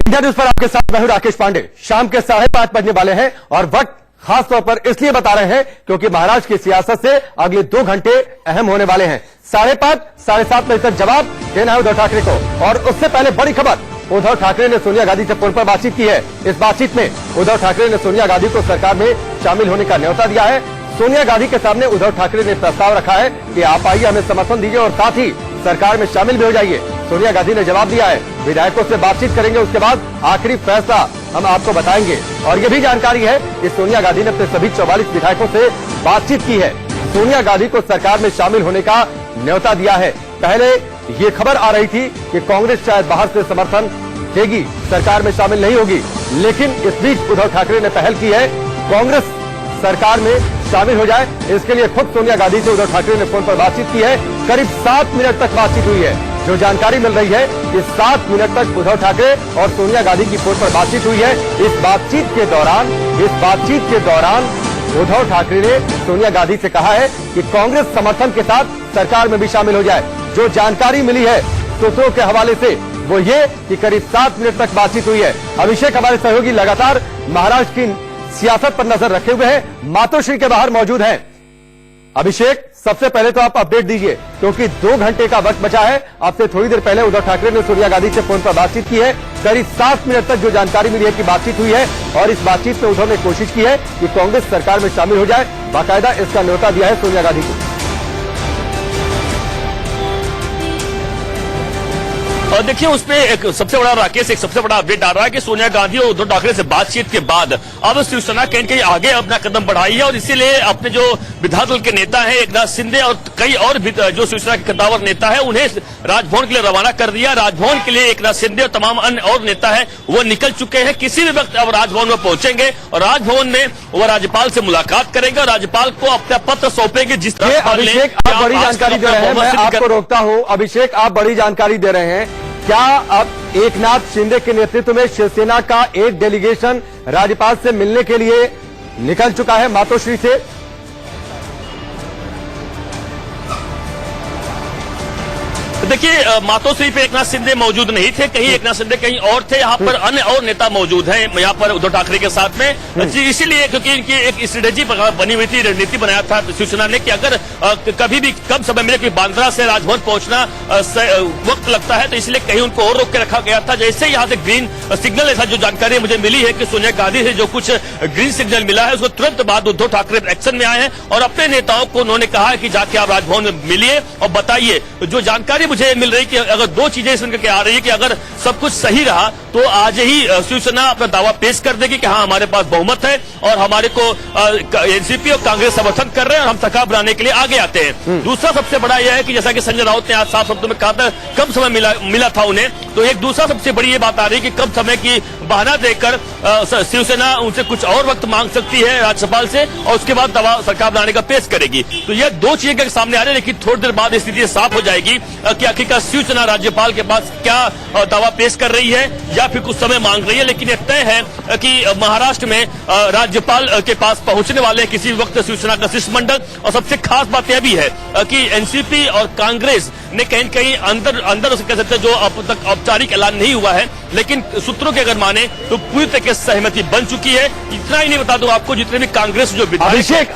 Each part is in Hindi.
इंडिया न्यूज पर आपके साथ मैं हूं राकेश पांडे। शाम के 5:30 बजने वाले हैं और वक्त खास तौर पर इसलिए बता रहे हैं क्योंकि महाराष्ट्र की सियासत से अगले 2 घंटे अहम होने वाले हैं। 5:30, 7:30 बजे तक जवाब देना है उद्धव ठाकरे को। और उससे पहले बड़ी खबर, उद्धव ठाकरे ने सोनिया गांधी से फोन पर बातचीत की है। इस बातचीत में उद्धव ठाकरे ने सोनिया गांधी को सरकार में शामिल होने का न्योता दिया है। सोनिया गांधी के सामने उद्धव ठाकरे ने प्रस्ताव रखा है कि आप आइए, हमें समर्थन दीजिए और साथ ही सरकार में शामिल भी हो जाइए। सोनिया गांधी ने जवाब दिया है, विधायकों से बातचीत करेंगे, उसके बाद आखिरी फैसला हम आपको बताएंगे। और ये भी जानकारी है कि सोनिया गांधी ने अपने सभी 44 विधायकों से बातचीत की है। सोनिया गांधी को सरकार में शामिल होने का न्योता दिया है। पहले ये खबर आ रही थी कि कांग्रेस शायद बाहर से समर्थन देगी, सरकार में शामिल नहीं होगी, लेकिन इस बीच उद्धव ठाकरे ने पहल की है, कांग्रेस सरकार में शामिल हो जाए। इसके लिए खुद सोनिया गांधी से उद्धव ठाकरे ने फोन पर बातचीत की है। करीब 7 मिनट तक बातचीत हुई है। जो जानकारी मिल रही है कि 7 मिनट तक उद्धव ठाकरे और सोनिया गांधी की फोन पर बातचीत हुई है। इस बातचीत के दौरान उद्धव ठाकरे ने सोनिया गांधी से कहा है कि कांग्रेस समर्थन के साथ सरकार में भी शामिल हो जाए। जो जानकारी मिली है सूत्रों के हवाले से वो ये कि करीब 7 मिनट तक बातचीत हुई है। अभिषेक हमारे सहयोगी लगातार महाराष्ट्र की सियासत पर नजर रखे हुए हैं, मातोश्री के बाहर मौजूद हैं। अभिषेक, सबसे पहले तो आप अपडेट दीजिए क्योंकि 2 घंटे का वक्त बचा है। आपसे थोड़ी देर पहले उद्धव ठाकरे ने सोनिया गांधी से फोन पर बातचीत की है। करीब 7 मिनट तक जो जानकारी मिली है कि बातचीत हुई है और इस बातचीत में उद्धव ने कोशिश की है कि कांग्रेस सरकार में शामिल हो जाए। बाकायदा इसका न्योता दिया है सोनिया गांधी को। और देखिए उसमें एक सबसे बड़ा राकेश एक सबसे बड़ा अपडेट आ रहा है कि सोनिया गांधी और उद्धव ठाकरे से बातचीत के बाद अब शिवसेना कहीं कहीं आगे अपना कदम बढ़ाई है और इसीलिए अपने जो विधायक दल के नेता हैं एकनाथ शिंदे और कई और जो शिवसेना के कद्दावर नेता है उन्हें राजभवन के लिए रवाना कर दिया। राजभवन के लिए एकनाथ शिंदे और तमाम अन्य और नेता है वो निकल चुके हैं। किसी भी वक्त अब राजभवन में पहुंचेंगे और राजभवन में वो राज्यपाल से मुलाकात करेंगे और राज्यपाल को अपना पत्र सौंपेंगे। जिस तरह अभिषेक आप बड़ी जानकारी दे रहे हैं, मैं आपको रोकता हूं। अभिषेक, आप बड़ी जानकारी दे रहे हैं। क्या अब एकनाथ शिंदे के नेतृत्व में शिवसेना का एक डेलीगेशन राज्यपाल से मिलने के लिए निकल चुका है मातोश्री से? देखिए मातोश्री पे एकनाथ शिंदे मौजूद नहीं थे, कहीं एकनाथ शिंदे कहीं और थे। यहाँ पर अन्य और नेता मौजूद हैं यहाँ पर उद्धव ठाकरे के साथ में। इसीलिए क्योंकि इनकी एक स्ट्रेटेजी बनी हुई थी, रणनीति बनाया था शिवसेना ने कि अगर कभी भी कम समय मिले कि बांद्रा से राजभवन पहुंचना वक्त लगता है तो इसलिए कहीं उनको और रोक के रखा गया था। जैसे यहाँ से ग्रीन सिग्नल, ऐसा जो जानकारी मुझे मिली है कि सोनिया गांधी से जो कुछ ग्रीन सिग्नल मिला है उसको तुरंत बाद उद्धव ठाकरे एक्शन में आए हैं और अपने नेताओं को उन्होंने कहा है कि जाके आप राजभवन में मिलिए और बताइए। जो जानकारी मुझे मिल रही कि अगर 2 चीजें सुन के आ रही है कि अगर सब कुछ सही रहा तो आज ही शिवसेना अपना दावा पेश कर देगी कि हाँ हमारे पास बहुमत है और हमारे को एनसीपी और कांग्रेस समर्थन कर रहे हैं और हम सरकार बनाने के लिए आगे आते हैं। दूसरा सबसे बड़ा यह है कि जैसा कि संजय राउत ने आज साफ शब्दों में कहा था कम समय मिला था उन्हें, तो एक दूसरा सबसे बड़ी ये बात आ रही है कि कम समय की बहाना देकर शिवसेना उनसे कुछ और वक्त मांग सकती है राज्यपाल से और उसके बाद दावा सरकार बनाने का पेश करेगी। तो ये 2 चीजें सामने आ रही है, लेकिन थोड़ी देर बाद स्थिति साफ हो जाएगी कि आखिरकार शिवसेना राज्यपाल के पास क्या दावा पेश कर रही है या फिर कुछ समय मांग रही है। लेकिन यह तय है कि महाराष्ट्र में राज्यपाल के पास पहुंचने वाले किसी वक्त शिवसेना का शिष्टमंडल। और सबसे खास बात यह भी है कि एनसीपी और कांग्रेस ने कहीं कहीं अंदर कह सकते हैं जो अब तक औपचारिक ऐलान नहीं हुआ है, लेकिन सूत्रों के अगर माने तो पूरी तरह से सहमति बन चुकी है। इतना ही नहीं बता दूं आपको, जितने भी कांग्रेस जो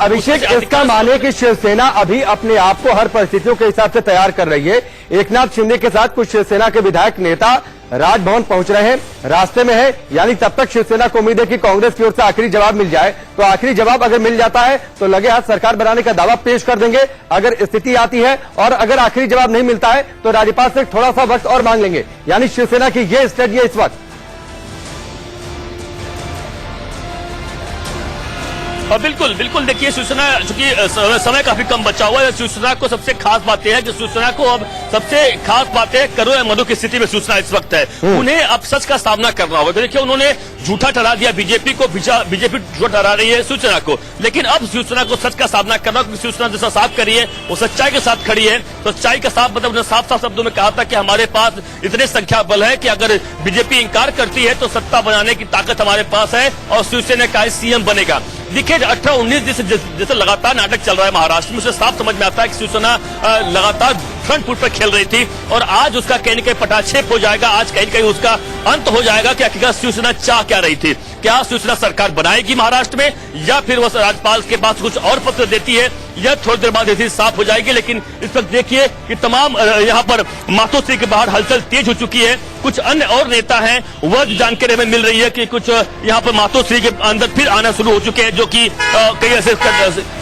अभिषेक इसका माने कि शिवसेना अभी अपने आप को हर परिस्थितियों के हिसाब से तैयार कर रही है। एकनाथ शिंदे के साथ कुछ शिवसेना के विधायक नेता राजभवन पहुंच रहे हैं, रास्ते में है, यानी तब तक शिवसेना को उम्मीद है कि कांग्रेस की ओर से आखिरी जवाब मिल जाए। तो आखिरी जवाब अगर मिल जाता है तो लगे हाथ सरकार बनाने का दावा पेश कर देंगे अगर स्थिति आती है, और अगर आखिरी जवाब नहीं मिलता है तो राज्यपाल से थोड़ा सा वक्त और मांग लेंगे। यानी शिवसेना की ये स्ट्रेटजी है इस वक्त। बिल्कुल बिल्कुल, देखिए शिवसेना चूंकि समय काफी कम बचा हुआ है, शिवसेना को सबसे खास बात यह है कि शिवसेना को अब सबसे खास बात है करो या मधु की स्थिति में शिवसेना इस वक्त है। उन्हें अब सच का सामना करना होगा। देखिए उन्होंने झूठा ठहरा दिया बीजेपी को, बीजेपी झूठा ठहरा रही है शिवसेना को, लेकिन अब शिवसेना को सच का सामना करना, क्योंकि शिवसेना जैसा साथ करी है वो सच्चाई के साथ खड़ी है। तो सच्चाई का साथ मतलब उन्होंने साफ साफ शब्दों में कहा था कि हमारे पास इतने संख्या बल है कि अगर बीजेपी इंकार करती है तो सत्ता बनाने की ताकत हमारे पास है और शिवसेना का सीएम बनेगा। देखिए 18-19 जैसे लगातार नाटक चल रहा है महाराष्ट्र में, उसे साफ समझ में आता है कि शिवसेना लगातार फ्रंट फुट पर खेल रही थी और आज उसका कहीं न कहीं पटाक्षेप हो जाएगा, आज कहीं न कहीं उसका अंत हो जाएगा कि आखिरकार शिवसेना चाह क्या रही थी। क्या शिवसेना सरकार बनाएगी महाराष्ट्र में या फिर वह राज्यपाल के पास कुछ और पत्र देती है, यह थोड़ी देर बाद ऐसी साफ हो जाएगी। लेकिन इस वक्त देखिए कि तमाम यहाँ पर मातोश्री के बाहर हलचल तेज हो चुकी है। कुछ अन्य और नेता हैं, वह जानकारी हमें मिल रही है कि कुछ यहाँ पर मातोश्री के अंदर फिर आना शुरू हो चुके हैं, जो कि कई ऐसे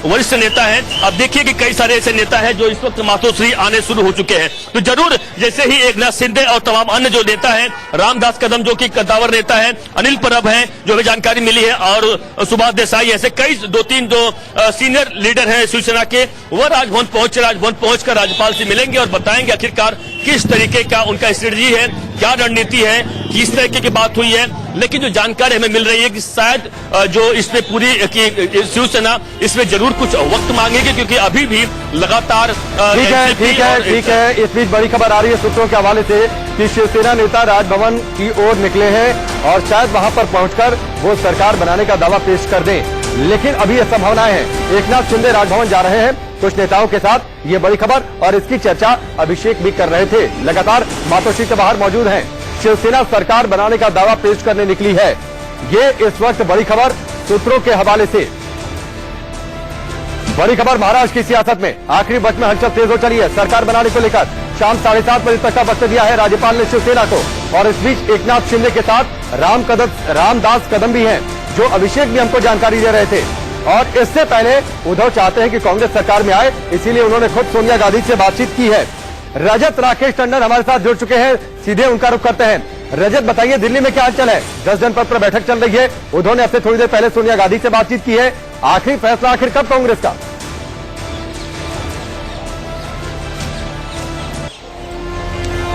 वरिष्ठ नेता हैं। अब देखिए कि कई सारे ऐसे नेता हैं जो इस वक्त मातोश्री आने शुरू हो चुके हैं। तो जरूर जैसे ही एकनाथ शिंदे और तमाम अन्य जो नेता हैं, रामदास कदम जो कि कद्दावर नेता है, अनिल परब हैं जो हमें जानकारी मिली है, और सुभाष देसाई, ऐसे कई 2-3 जो सीनियर लीडर हैं शिवसेना के, वह राजभवन पहुंचकर राज्यपाल से मिलेंगे और बताएंगे आखिरकार किस तरीके का उनका स्ट्रेटजी है, क्या रणनीति है, किस तरीके की बात हुई है। लेकिन जो जानकारी हमें मिल रही है कि शायद जो इसमें पूरी शिवसेना इसमें जरूर कुछ वक्त मांगेगी, क्योंकि अभी भी लगातार ठीक है। इस बीच बड़ी खबर आ रही है सूत्रों के हवाले से कि शिवसेना नेता राजभवन की ओर निकले हैं और शायद वहां पर पहुंचकर वो सरकार बनाने का दावा पेश कर दें। लेकिन अभी यह संभावनाएं हैं, एकनाथ शिंदे राजभवन जा रहे हैं कुछ नेताओं के साथ, ये बड़ी खबर, और इसकी चर्चा अभिषेक भी कर रहे थे। लगातार मातोश्री के बाहर मौजूद हैं। शिवसेना सरकार बनाने का दावा पेश करने निकली है, ये इस वक्त बड़ी खबर सूत्रों के हवाले से। बड़ी खबर महाराष्ट्र की सियासत में आखिरी वक्त में हलचल तेज हो चली है। सरकार बनाने को लेकर शाम 7:30 बजे तक का वक्त दिया है राज्यपाल ने शिवसेना को, और इस बीच एकनाथ शिंदे के साथ रामदास कदम भी हैं, जो अभिषेक भी हमको जानकारी दे रहे थे। और इससे पहले उद्धव चाहते हैं कि कांग्रेस सरकार में आए, इसीलिए उन्होंने खुद सोनिया गांधी से बातचीत की है। रजत राकेश टंडन हमारे साथ जुड़ चुके हैं, सीधे उनका रुख करते हैं। रजत, बताइए दिल्ली में क्या हालचाल है? 10 जनपद पर बैठक चल रही है, उद्धव ने अब से थोड़ी देर पहले सोनिया गांधी से बातचीत की है। आखिरी फैसला आखिर कब कांग्रेस का?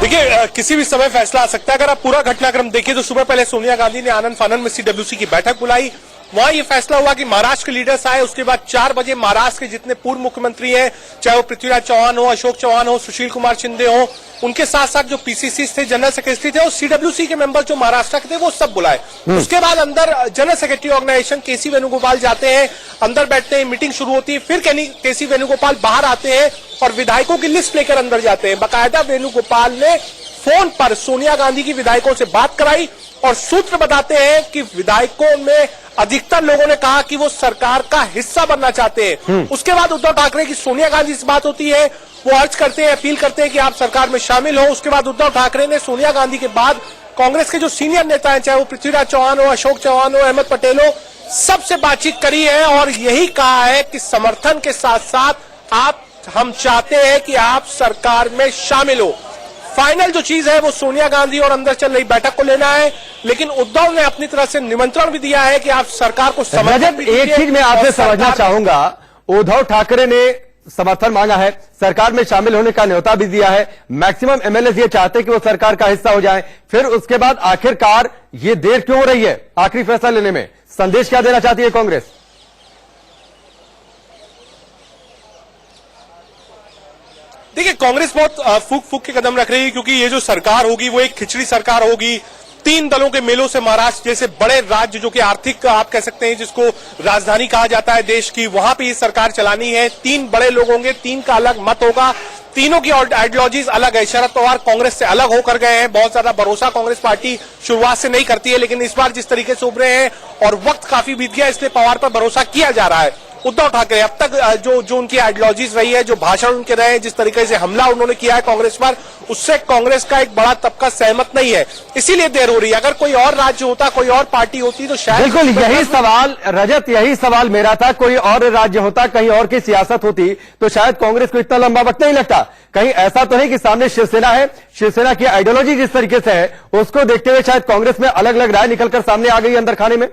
देखिए, किसी भी समय फैसला आ सकता है। अगर आप पूरा घटनाक्रम देखिए तो सुबह पहले सोनिया गांधी ने आनंद फानंद में CWC की बैठक बुलाई, वहां ये फैसला हुआ कि महाराष्ट्र के लीडर्स आए। उसके बाद 4 बजे महाराष्ट्र के जितने पूर्व मुख्यमंत्री हैं, चाहे वो पृथ्वीराज चौहान हो, अशोक चौहान हो, सुशील कुमार शिंदे हो, उनके साथ साथ जो PCC थे, जनरल सेक्रेटरी थे, और CWC के मेंबर जो महाराष्ट्र के थे, वो सब बुलाए। उसके बाद अंदर general secretary organisation KC Venugopal जाते हैं, अंदर बैठते हैं, मीटिंग शुरू होती है। फिर KC वेणुगोपाल बाहर आते हैं और विधायकों की लिस्ट लेकर अंदर जाते हैं। बाकायदा वेणुगोपाल ने फोन पर सोनिया गांधी की विधायकों से बात कराई, और सूत्र बताते हैं कि विधायकों में अधिकतर लोगों ने कहा कि वो सरकार का हिस्सा बनना चाहते हैं। उसके बाद उद्धव ठाकरे की सोनिया गांधी से बात होती है, वो अर्ज करते हैं, अपील करते हैं कि आप सरकार में शामिल हो। उसके बाद उद्धव ठाकरे ने सोनिया गांधी के बाद कांग्रेस के जो सीनियर नेता हैं, चाहे वो पृथ्वीराज चौहान हो, अशोक चौहान हो, अहमद पटेल हो, सबसे बातचीत करी है और यही कहा है कि समर्थन के साथ साथ हम चाहते हैं कि आप सरकार में शामिल हो। फाइनल जो चीज है वो सोनिया गांधी और अंदर चल रही बैठक को लेना है, लेकिन उद्धव ने अपनी तरफ से निमंत्रण भी दिया है कि आप सरकार को समर्थन भी दीजिए। एक चीज मैं आपसे समझना चाहूंगा, उद्धव ठाकरे ने समर्थन मांगा है, सरकार में शामिल होने का न्योता भी दिया है, मैक्सिमम MLA ये चाहते हैं कि वो सरकार का हिस्सा हो जाए, फिर उसके बाद आखिरकार ये देर क्यों हो रही है आखिरी फैसला लेने में? संदेश क्या देना चाहती है कांग्रेस? देखिए, कांग्रेस बहुत फूक के कदम रख रही है, क्योंकि ये जो सरकार होगी वो एक खिचड़ी सरकार होगी। 3 दलों के मेलों से महाराष्ट्र जैसे बड़े राज्य, जो कि आर्थिक आप कह सकते हैं, जिसको राजधानी कहा जाता है देश की, वहां पे ये सरकार चलानी है। 3 बड़े लोग होंगे, 3 का अलग मत होगा, तीनों की आइडियोलॉजीज अलग है। शरद पवार कांग्रेस से अलग होकर गए हैं, बहुत ज्यादा भरोसा कांग्रेस पार्टी शुरुआत से नहीं करती है, लेकिन इस बार जिस तरीके से उभरे हैं और वक्त काफी बीत गया, इसलिए पवार पर भरोसा किया जा रहा है। उद्धव ठाकरे अब तक जो उनकी आइडियोलॉजीज रही है, जो भाषण उनके रहे, जिस तरीके से हमला उन्होंने किया है कांग्रेस पर, उससे कांग्रेस का एक बड़ा तबका सहमत नहीं है, इसीलिए देर हो रही है। अगर कोई और राज्य होता, कोई और पार्टी होती तो शायद। बिल्कुल यही सवाल रजत, यही सवाल मेरा था। कोई और राज्य होता, कहीं और की सियासत होती तो शायद कांग्रेस को इतना लंबा वक्त नहीं लगता। कहीं ऐसा तो नहीं कि सामने शिवसेना है, शिवसेना की आइडियोलॉजी जिस तरीके से है उसको देखते हुए शायद कांग्रेस में अलग अलग राय निकलकर सामने आ गई अंदर खाने में।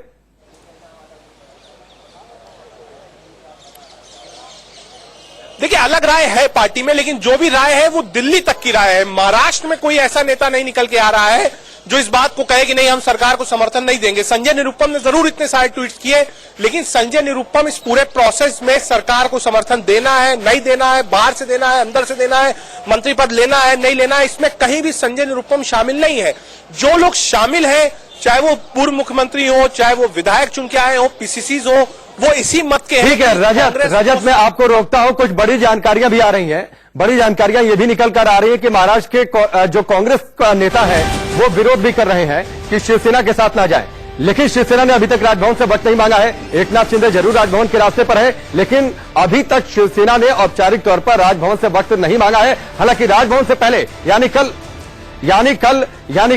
देखिए, अलग राय है पार्टी में, लेकिन जो भी राय है वो दिल्ली तक की राय है। महाराष्ट्र में कोई ऐसा नेता नहीं निकल के आ रहा है जो इस बात को कहे कि नहीं, हम सरकार को समर्थन नहीं देंगे। संजय निरुपम ने जरूर इतने सारे ट्वीट किए, लेकिन संजय निरुपम इस पूरे प्रोसेस में सरकार को समर्थन देना है, नहीं देना है, बाहर से देना है, अंदर से देना है, मंत्री पद लेना है, नहीं लेना है, इसमें कहीं भी संजय निरुपम शामिल नहीं है। जो लोग शामिल हैं, चाहे वो पूर्व मुख्यमंत्री हो, चाहे वो विधायक चुन के आए हो, PCCs हो, वो इसी मत के ठीक है रजत मैं आपको रोकता हूं। कुछ बड़ी जानकारियां भी आ रही हैं। बड़ी जानकारियां ये भी निकल कर आ रही है कि महाराष्ट्र के जो कांग्रेस का नेता है वो विरोध भी कर रहे हैं कि शिवसेना के साथ ना जाए, लेकिन शिवसेना ने अभी तक राजभवन से वक्त नहीं मांगा है। एकनाथ शिंदे जरूर राजभवन के रास्ते पर है, लेकिन अभी तक शिवसेना ने औपचारिक तौर पर राजभवन से वक्त नहीं मांगा है। हालांकि राजभवन से पहले यानी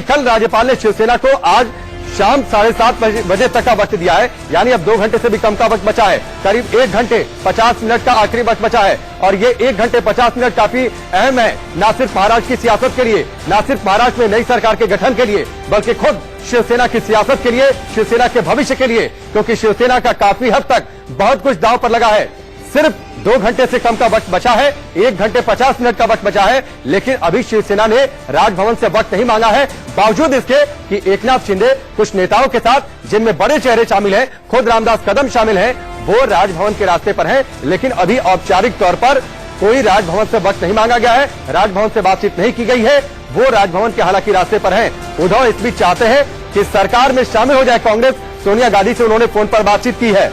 कल राज्यपाल ने शिवसेना को आज शाम 7:30 बजे तक का वक्त दिया है, यानी अब 2 घंटे से भी कम का वक्त बचा है। करीब 1 घंटे 50 मिनट का आखिरी वक्त बचा है और ये 1 घंटे 50 मिनट काफी अहम है, ना सिर्फ महाराष्ट्र की सियासत के लिए, ना सिर्फ महाराष्ट्र में नई सरकार के गठन के लिए, बल्कि खुद शिवसेना की सियासत के लिए, शिवसेना के भविष्य के लिए, क्योंकि शिवसेना का काफी हद तक बहुत कुछ दांव पर लगा है। सिर्फ 2 घंटे से कम का वक्त बचा है, 1 घंटे 50 मिनट का वक्त बचा है, लेकिन अभी शिवसेना ने राजभवन से वक्त नहीं मांगा है, बावजूद इसके कि एकनाथ शिंदे कुछ नेताओं के साथ, जिनमें बड़े चेहरे शामिल हैं, खुद रामदास कदम शामिल हैं, वो राजभवन के रास्ते पर हैं। लेकिन अभी औपचारिक तौर पर कोई राजभवन से वक्त नहीं मांगा गया है, राजभवन से बातचीत नहीं की गई है। वो राजभवन के हालांकि रास्ते पर हैं। उद्धव इस बीच चाहते हैं कि सरकार में शामिल हो जाए कांग्रेस। सोनिया गांधी से उन्होंने फोन पर बातचीत की है।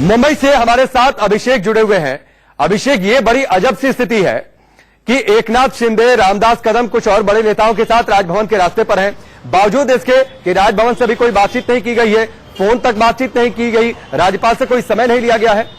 मुंबई से हमारे साथ अभिषेक जुड़े हुए हैं। अभिषेक, ये बड़ी अजब सी स्थिति है कि एकनाथ शिंदे, रामदास कदम, कुछ और बड़े नेताओं के साथ राजभवन के रास्ते पर हैं, बावजूद इसके कि राजभवन से भी कोई बातचीत नहीं की गई है, फोन तक बातचीत नहीं की गई, राज्यपाल से कोई समय नहीं लिया गया है।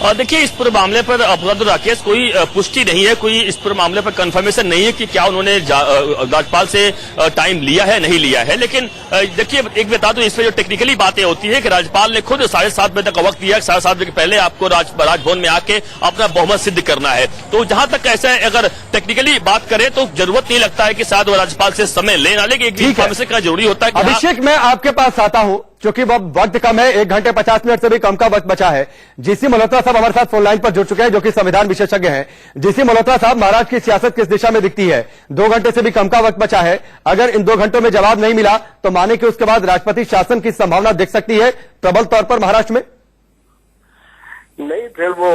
और देखिए, इस पूरे मामले पर अपराध राकेश कोई पुष्टि नहीं है, कोई इस पूरे मामले पर कंफर्मेशन नहीं है कि क्या उन्होंने राज्यपाल से टाइम लिया है नहीं लिया है। लेकिन देखिए, एक बता दूं, इसमें जो टेक्निकली बातें होती है कि राज्यपाल ने खुद 7:30 बजे तक का वक्त दिया, 7:30 बजे के पहले आपको राजभवन में आके अपना बहुमत सिद्ध करना है। तो जहां तक ऐसा है, अगर टेक्निकली बात करें तो जरूरत नहीं लगता है कि शायद वो राज्यपाल से समय लेना, लेकिन एक इंफॉर्मेशन का जरूरी होता है। अभिषेक, मैं आपके पास आता हूं क्योंकि वक्त कम है, 1 घंटे 50 मिनट से भी कम का वक्त बचा है। जीसी मल्होत्रा साहब हमारे साथ फोन लाइन पर जुड़ चुके हैं, जो कि संविधान विशेषज्ञ हैं। जीसी मल्होत्रा साहब, महाराष्ट्र की सियासत किस दिशा में दिखती है? 2 घंटे से भी कम का वक्त बचा है। अगर इन 2 घंटों में जवाब नहीं मिला तो माने कि उसके बाद राष्ट्रपति शासन की संभावना दिख सकती है प्रबल तौर पर महाराष्ट्र में? नहीं, फिर वो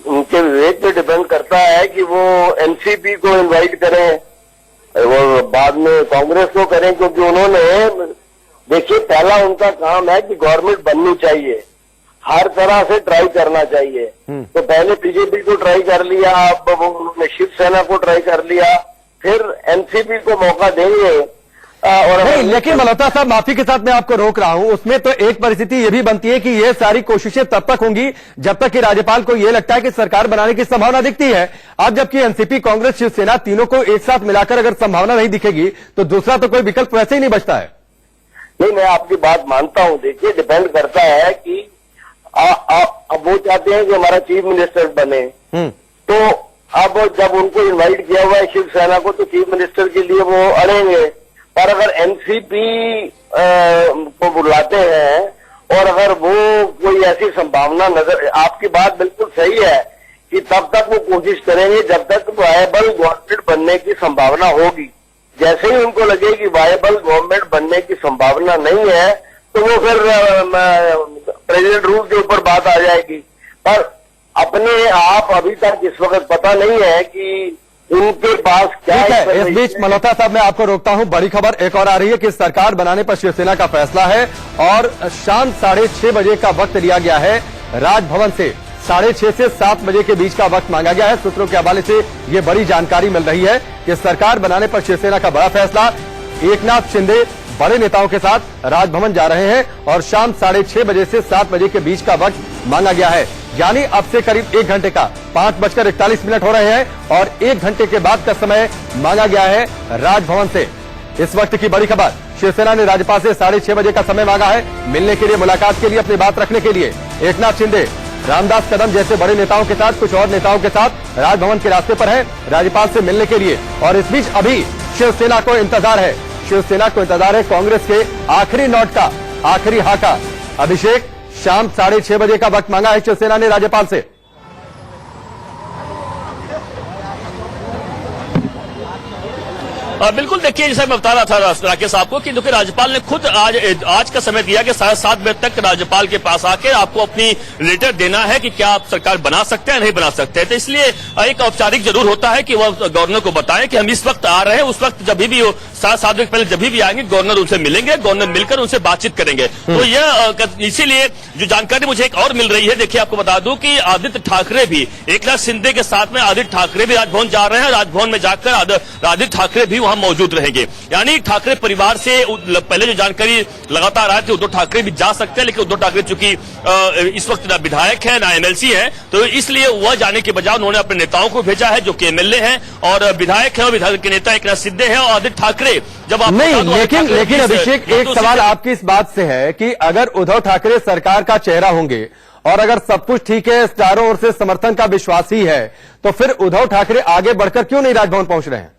उनके विवेक पे डिपेंड करता है कि वो एनसीपी को इनवाइट करें, वो बाद में कांग्रेस को करें, क्योंकि उन्होंने, देखिए, पहला उनका काम है कि गवर्नमेंट बननी चाहिए, हर तरह से ट्राई करना चाहिए। तो पहले बीजेपी को ट्राई कर लिया, अब उन्होंने शिवसेना को ट्राई कर लिया, फिर एनसीपी को मौका देंगे। और नहीं, लेकिन मल्होत्रा साहब, माफी के साथ मैं आपको रोक रहा हूं। उसमें तो एक परिस्थिति ये भी बनती है कि ये सारी कोशिशें तब तक होंगी जब तक कि राज्यपाल को ये लगता है कि सरकार बनाने की संभावना दिखती है। अब जबकि एनसीपी, कांग्रेस, शिवसेना तीनों को एक साथ मिलाकर अगर संभावना नहीं दिखेगी तो दूसरा तो कोई विकल्प वैसे ही नहीं बचता है। नहीं, मैं आपकी बात मानता हूं। देखिए, डिपेंड करता है कि अब वो चाहते हैं कि हमारा चीफ मिनिस्टर बने, तो अब जब उनको इनवाइट किया हुआ है शिवसेना को, तो चीफ मिनिस्टर के लिए वो अड़ेंगे। पर अगर एनसीपी को बुलाते हैं और अगर वो कोई ऐसी संभावना नजर, आपकी बात बिल्कुल सही है कि तब तक वो कोशिश करेंगे जब तक वायबल गवर्नमेंट बनने की संभावना होगी। जैसे ही उनको लगे कि वायबल गवर्नमेंट बनने की संभावना नहीं है, तो वो फिर प्रेसिडेंट रूल के ऊपर बात आ जाएगी। पर अपने आप अभी तक इस वक्त पता नहीं है कि उनके पास क्या है। इस बीच मल्होत्रा साहब, मैं आपको रोकता हूं। बड़ी खबर एक और आ रही है कि सरकार बनाने पर शिवसेना का फैसला है और शाम 6:30 बजे का वक्त लिया गया है राजभवन से। 6:30 से 7 बजे के बीच का वक्त मांगा गया है। सूत्रों के हवाले से यह बड़ी जानकारी मिल रही है कि सरकार बनाने पर शिवसेना का बड़ा फैसला। एकनाथ शिंदे बड़े नेताओं के साथ राजभवन जा रहे हैं और शाम 6:30 बजे से 7 बजे के बीच का वक्त मांगा गया है, यानी अब से करीब 1 घंटे का 5:41 हो रहे हैं और 1 घंटे के बाद का समय मांगा गया है राजभवन से। इस वक्त की बड़ी खबर, शिवसेना ने राज्यपाल से 6:30 बजे का समय मांगा है, मिलने के लिए, मुलाकात के लिए, अपनी बात रखने के लिए। एकनाथ शिंदे, रामदास कदम जैसे बड़े नेताओं के साथ, कुछ और नेताओं के साथ राजभवन के रास्ते पर है राज्यपाल से मिलने के लिए। और इस बीच अभी शिवसेना को इंतजार है, कांग्रेस के आखिरी नोट का, आखिरी हाँ का। अभिषेक, शाम 6:30 बजे का वक्त मांगा है शिवसेना ने राज्यपाल से। बिल्कुल, देखिए जैसा मैं बता रहा था राकेश आपको कि देखिए राज्यपाल ने खुद आज का समय दिया कि 7:30 बजे तक राज्यपाल के पास आके आपको अपनी लेटर देना है कि क्या आप सरकार बना सकते हैं नहीं बना सकते हैं। तो इसलिए एक औपचारिक जरूर होता है कि वह गवर्नर को बताएं कि हम इस वक्त आ रहे हैं। उस वक्त जब भी वो 7 बजे पहले जब भी आएंगे गवर्नर उनसे मिलेंगे, गवर्नर मिलकर उनसे बातचीत करेंगे। तो यह इसीलिए जो जानकारी मुझे एक और मिल रही है, देखिए आपको बता दूं कि आदित्य ठाकरे भी एकनाथ शिंदे के साथ में आदित्य ठाकरे भी राजभवन जा रहे हैं। राजभवन में जाकर आदित्य ठाकरे भी वहां मौजूद रहेंगे। यानी ठाकरे परिवार से पहले जो जानकारी लगातार आई थी, उद्धव ठाकरे भी जा सकते हैं, लेकिन उद्धव ठाकरे चूंकि इस वक्त ना विधायक है ना एमएलसी है, तो इसलिए वह जाने के बजाय उन्होंने अपने नेताओं को भेजा है जो कि एमएलए हैं और विधायक है और विधायक के नेता एकनाथ शिंदे हैं और आदित्य ठाकरे। जब आप नहीं, लेकिन अभिषेक एक सवाल आपकी इस बात से है कि अगर उद्धव ठाकरे सरकार का चेहरा होंगे और अगर सब कुछ ठीक है, चारों ओर से समर्थन का विश्वास ही है, तो फिर उद्धव ठाकरे आगे बढ़कर क्यों नहीं राजभवन पहुंच रहे हैं?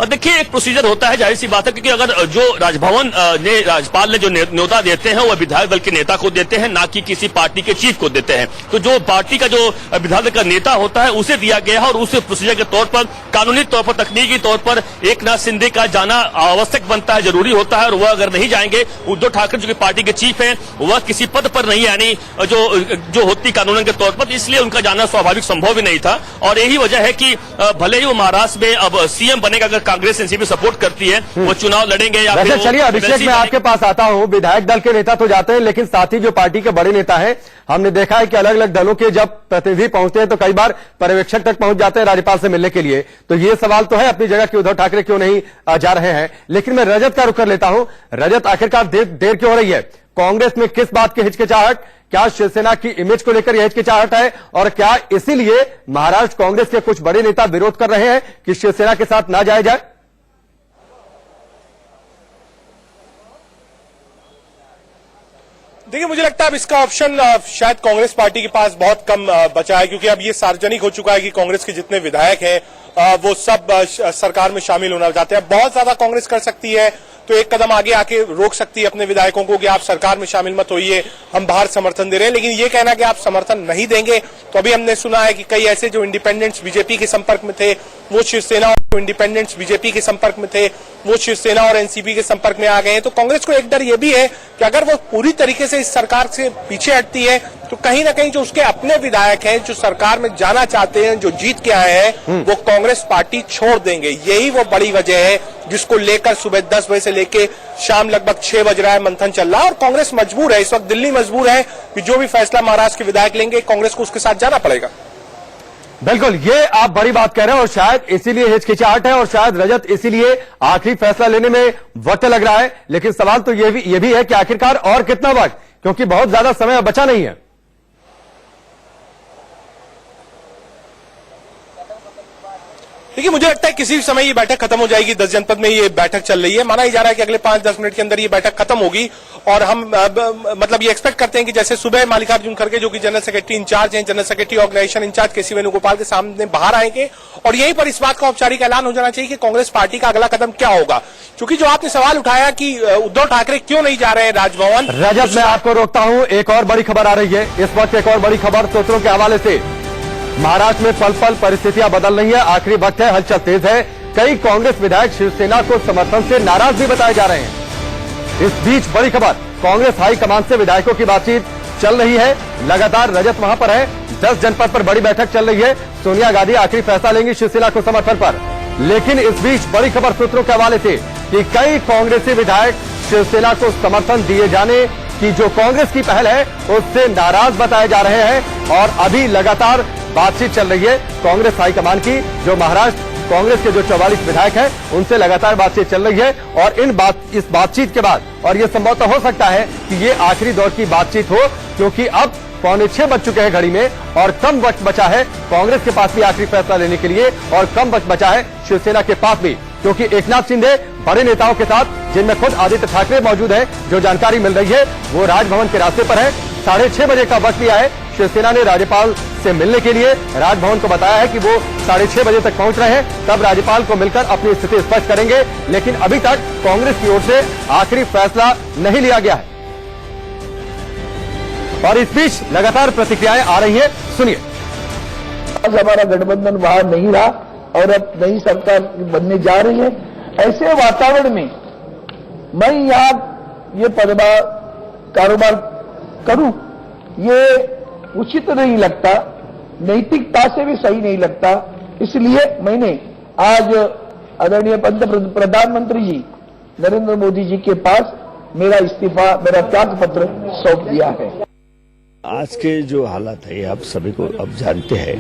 और देखिए एक प्रोसीजर होता है, जाहिर सी बात है, क्योंकि अगर जो राजभवन ने राज्यपाल ने जो न्योता देते हैं वह विधायक दल के नेता को देते हैं, ना कि किसी पार्टी के चीफ को देते हैं। तो जो पार्टी का जो विधायक दल का नेता होता है उसे दिया गया है और उस प्रोसीजर के तौर पर, कानूनी तौर पर, तकनीकी तौर पर एकनाथ शिंदे का जाना आवश्यक बनता है, जरूरी होता है। और वह अगर नहीं जाएंगे, उद्धव ठाकरे जो कि पार्टी के चीफ है वह किसी पद पर नहीं, यानी जो होती कानून के तौर पर, इसलिए उनका जाना स्वाभाविक संभव ही नहीं था। और यही वजह है कि भले ही वो महाराष्ट्र में अब सीएम बनेगा, अगर कांग्रेस एनसीपी सपोर्ट करती है, वो चुनाव लड़ेंगे या फिर चलिए अभिषेक मैं आपके पास आता हूं। विधायक दल के नेता तो जाते हैं, लेकिन साथ ही जो पार्टी के बड़े नेता हैं, हमने देखा है कि अलग अलग दलों के जब प्रतिनिधि पहुंचते हैं तो कई बार पर्यवेक्षक तक पहुंच जाते हैं राज्यपाल से मिलने के लिए। तो ये सवाल तो है अपनी जगह कि उद्धव ठाकरे क्यों नहीं जा रहे हैं। लेकिन मैं रजत का रुख कर लेता हूं। रजत, आखिरकार देर क्यों हो रही है? कांग्रेस में किस बात की हिचकिचाहट? क्या शिवसेना की इमेज को लेकर यह हिचकिचाहट है? और क्या इसीलिए महाराष्ट्र कांग्रेस के कुछ बड़े नेता विरोध कर रहे हैं कि शिवसेना के साथ ना जाया जाए? देखिए, मुझे लगता है अब इसका ऑप्शन शायद कांग्रेस पार्टी के पास बहुत कम बचा है, क्योंकि अब ये सार्वजनिक हो चुका है कि कांग्रेस के जितने विधायक हैं वो सब सरकार में शामिल होना चाहते हैं। बहुत ज्यादा कांग्रेस कर सकती है तो एक कदम आगे आके रोक सकती है अपने विधायकों को कि आप सरकार में शामिल मत होइए, हम बाहर समर्थन दे रहे हैं। लेकिन ये कहना कि आप समर्थन नहीं देंगे, तो अभी हमने सुना है कि कई ऐसे जो इंडिपेंडेंट्स बीजेपी के संपर्क में थे वो शिवसेना, और जो इंडिपेंडेंट्स बीजेपी के संपर्क में थे वो शिवसेना और एनसीपी के संपर्क में आ गए हैं। तो कांग्रेस को एक डर ये भी है कि अगर वो पूरी तरीके से इस सरकार से पीछे हटती है तो कहीं ना कहीं जो उसके अपने विधायक हैं जो सरकार में जाना चाहते हैं, जो जीत के आए हैं, वो कांग्रेस पार्टी छोड़ देंगे। यही वो बड़ी वजह है जिसको लेकर सुबह 10 बजे से लेके शाम लगभग 6 बज रहा है मंथन चल रहा है। और कांग्रेस मजबूर है, इस वक्त दिल्ली मजबूर है कि जो भी फैसला महाराष्ट्र के विधायक लेंगे कांग्रेस को उसके साथ जाना पड़ेगा। बिल्कुल, ये आप बड़ी बात कह रहे हैं और शायद इसीलिए हिचकिचाहट है और शायद रजत इसीलिए आखिरी फैसला लेने में वक्त लग रहा है। लेकिन सवाल तो ये भी है कि आखिरकार और कितना वक्त, क्योंकि बहुत ज्यादा समय बचा नहीं है। देखिए, मुझे लगता है किसी भी समय ये बैठक खत्म हो जाएगी। 10 जनपद में ये बैठक चल रही है, माना ही जा रहा है कि अगले 5-10 मिनट के अंदर ये बैठक खत्म होगी। और हम मतलब ये एक्सपेक्ट करते हैं कि जैसे सुबह मल्लिकार्जुन खड़गे जो कि जनरल सेक्रेटरी इंचार्ज हैं, जनरल सेक्रेटरी ऑर्गेनाइजेशन इंचार्ज केसी वेणुगोपाल के सामने बाहर आएंगे और यहीं पर इस बात का औपचारिक ऐलान हो जाना चाहिए कि कांग्रेस पार्टी का अगला कदम क्या होगा। क्योंकि जो आपने सवाल उठाया कि उद्धव ठाकरे क्यों नहीं जा रहे हैं राजभवन, रजत मैं आपको रोकता हूं। एक और बड़ी खबर आ रही है इस वक्त, एक और बड़ी खबर सूत्रों के हवाले से। महाराष्ट्र में पल पल परिस्थितियां बदल रही है, आखिरी वक्त है, हलचल तेज है। कई कांग्रेस विधायक शिवसेना को समर्थन से नाराज भी बताए जा रहे हैं। इस बीच बड़ी खबर, कांग्रेस हाईकमान से विधायकों की बातचीत चल रही है। लगातार रजत वहां पर है, 10 जनपद पर बड़ी बैठक चल रही है। सोनिया गांधी आखिरी फैसला लेंगी शिवसेना को समर्थन पर। लेकिन इस बीच बड़ी खबर सूत्रों के हवाले से कि कई कांग्रेसी विधायक शिवसेना को समर्थन दिए जाने की जो कांग्रेस की पहल है उससे नाराज बताए जा रहे हैं। और अभी लगातार बातचीत चल रही है कांग्रेस हाईकमान की, जो महाराष्ट्र कांग्रेस के जो 44 विधायक हैं उनसे लगातार बातचीत चल रही है। और इस बातचीत के बाद, और यह संभवतः हो सकता है कि ये आखिरी दौर की बातचीत हो, क्योंकि अब 5:45 बज चुके हैं घड़ी में और कम वक्त बचा है कांग्रेस के पास भी आखिरी फैसला लेने के लिए और कम वक्त बचा है शिवसेना के पास भी, क्योंकि एकनाथ शिंदे बड़े नेताओं के साथ, जिनमें खुद आदित्य ठाकरे मौजूद है, जो जानकारी मिल रही है वो राजभवन के रास्ते पर है। 6:30 बजे का वक्त लिया है शिवसेना ने राज्यपाल से मिलने के लिए। राजभवन को बताया है कि वो 6:30 बजे तक पहुंच रहे हैं, तब राज्यपाल को मिलकर अपनी स्थिति स्पष्ट करेंगे। लेकिन अभी तक कांग्रेस की ओर से आखिरी फैसला नहीं लिया गया है। और इस बीच लगातार प्रतिक्रियाएं आ रही है, सुनिए। आज हमारा गठबंधन वहां नहीं रहा और अब नई सरकार बनने जा रही है। ऐसे वातावरण में मैं यहां ये कारोबार करूं, ये उचित नहीं लगता, नैतिकता से भी सही नहीं लगता। इसलिए मैंने आज आदरणीय प्रधानमंत्री जी नरेंद्र मोदी जी के पास मेरा इस्तीफा, मेरा त्याग पत्र सौंप दिया है। आज के जो हालात है आप सभी को अब जानते हैं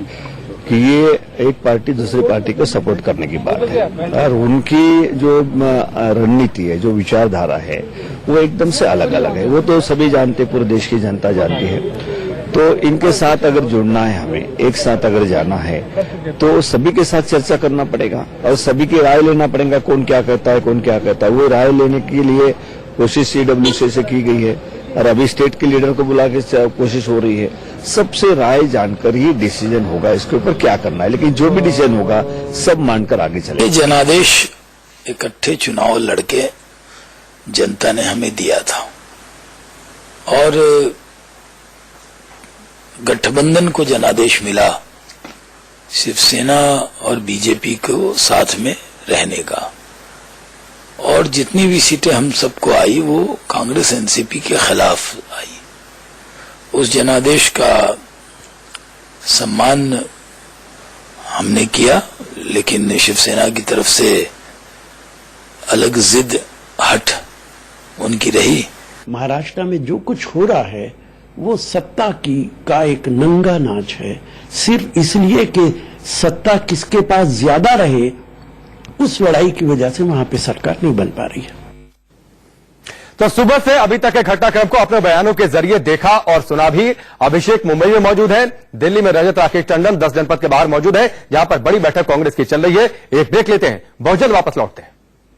कि ये एक पार्टी दूसरी पार्टी को सपोर्ट करने की बात है और उनकी जो रणनीति है, जो विचारधारा है, वो एकदम से अलग अलग है। वो तो सभी जानते, पूरे देश की जनता जानती है। तो इनके साथ अगर जुड़ना है, हमें एक साथ अगर जाना है, तो सभी के साथ चर्चा करना पड़ेगा और सभी की राय लेना पड़ेगा। कौन क्या कहता है, कौन क्या कहता है, वो राय लेने के लिए कोशिश सीडब्ल्यूसी से की गई है और अभी स्टेट के लीडर को बुला के कोशिश हो रही है। सबसे राय जानकर ही डिसीजन होगा इसके ऊपर क्या करना है, लेकिन जो भी डिसीजन होगा सब मानकर आगे चले। जनादेश इकट्ठे चुनाव लड़के जनता ने हमें दिया था और गठबंधन को जनादेश मिला शिवसेना और बीजेपी को साथ में रहने का, और जितनी भी सीटें हम सबको आई वो कांग्रेस एनसीपी के खिलाफ आई। उस जनादेश का सम्मान हमने किया, लेकिन शिवसेना की तरफ से अलग जिद हट उनकी रही। महाराष्ट्र में जो कुछ हो रहा है वो सत्ता का एक नंगा नाच है, सिर्फ इसलिए कि सत्ता किसके पास ज्यादा रहे, उस लड़ाई की वजह से वहां पे सरकार नहीं बन पा रही है। तो सुबह से अभी तक के घटनाक्रम को अपने बयानों के जरिए देखा और सुना भी। अभिषेक मुंबई में मौजूद है, दिल्ली में रजत राकेश टंडन 10 जनपद के बाहर मौजूद है, जहां पर बड़ी बैठक कांग्रेस की चल रही है। एक ब्रेक लेते हैं, बहुजन वापस लौटते हैं।